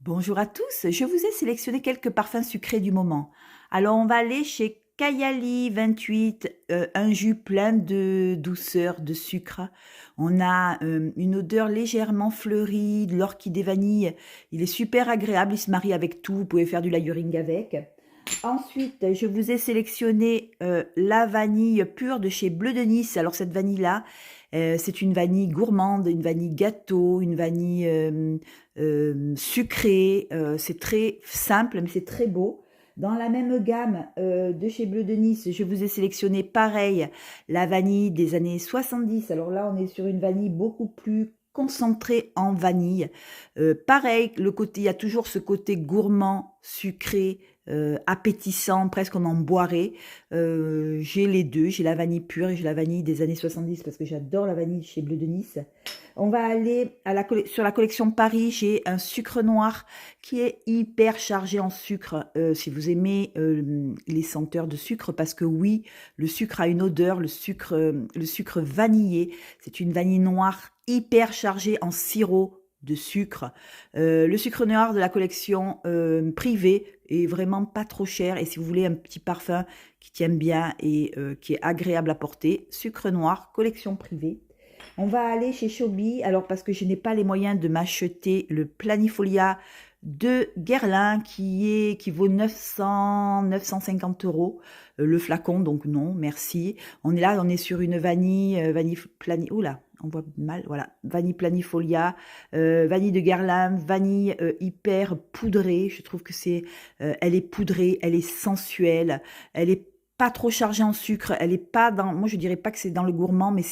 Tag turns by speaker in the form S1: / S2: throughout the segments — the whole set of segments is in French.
S1: Bonjour à tous, je vous ai sélectionné quelques parfums sucrés du moment. Alors on va aller chez Kayali 28, un jus plein de douceur, de sucre. On a une odeur légèrement fleurie, de l'orchidée vanille. Il est super agréable, il se marie avec tout, vous pouvez faire du layering avec. Ensuite, je vous ai sélectionné la vanille pure de chez Bleu de Nice. Alors cette vanille-là, c'est une vanille gourmande, une vanille gâteau, une vanille sucrée. C'est très simple, mais c'est très beau. Dans la même gamme de chez Bleu de Nice, je vous ai sélectionné pareil, la vanille des années 70. Alors là, on est sur une vanille beaucoup plus concentrée en vanille. Pareil, il y a toujours ce côté gourmand, sucré, appétissant, presque on en boirait. J'ai les deux, j'ai la vanille pure et j'ai la vanille des années 70 parce que j'adore la vanille chez Bleu de Nice. On va aller sur la collection Paris, j'ai un sucre noir qui est hyper chargé en sucre, si vous aimez les senteurs de sucre, parce que oui, le sucre a une odeur, le sucre vanillé, c'est une vanille noire hyper chargée en sirop de sucre. Le sucre noir de la collection privée est vraiment pas trop cher, et si vous voulez un petit parfum qui tient bien et qui est agréable à porter, sucre noir, collection privée. On va aller chez Chobi, alors parce que je n'ai pas les moyens de m'acheter le Planifolia de Guerlain qui vaut 950 euros le flacon, donc non, merci. On est là, on est sur une vanille, oula, on voit mal, voilà, vanille Planifolia, vanille de Guerlain, vanille hyper poudrée. Je trouve que elle est poudrée, elle est sensuelle, elle est pas trop chargée en sucre, elle est pas dans, moi je dirais pas que c'est dans le gourmand, mais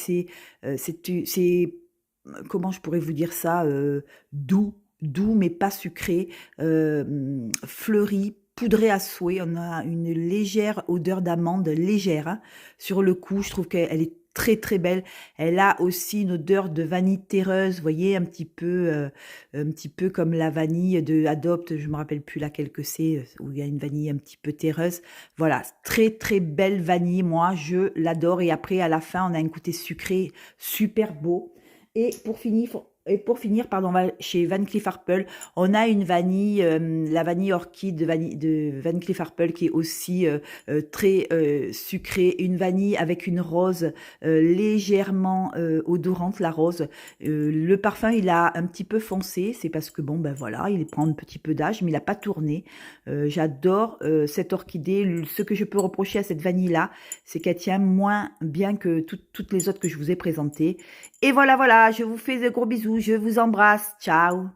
S1: comment je pourrais vous dire ça, doux mais pas sucré, fleuri, poudré à souhait. On a une légère odeur d'amande, légère, hein. Sur le coup, je trouve qu'elle est très très belle. Elle a aussi une odeur de vanille terreuse, vous voyez, un petit peu comme la vanille de Adopt, je me rappelle plus laquelle que c'est, où il y a une vanille un petit peu terreuse. Voilà, très très belle vanille, moi je l'adore. Et après, à la fin, on a un côté sucré super beau. Et pour finir, pardon, on va chez Van Cleef Arpels. On a une vanille, la vanille orchide de Van Cleef Arpels qui est aussi très sucrée. Une vanille avec une rose légèrement odorante, la rose. Le parfum, il a un petit peu foncé. C'est parce que, bon, ben voilà, il prend un petit peu d'âge, mais il n'a pas tourné. J'adore cette orchidée. Ce que je peux reprocher à cette vanille-là, c'est qu'elle tient moins bien que toutes les autres que je vous ai présentées. Et voilà, je vous fais de gros bisous, je vous embrasse, ciao!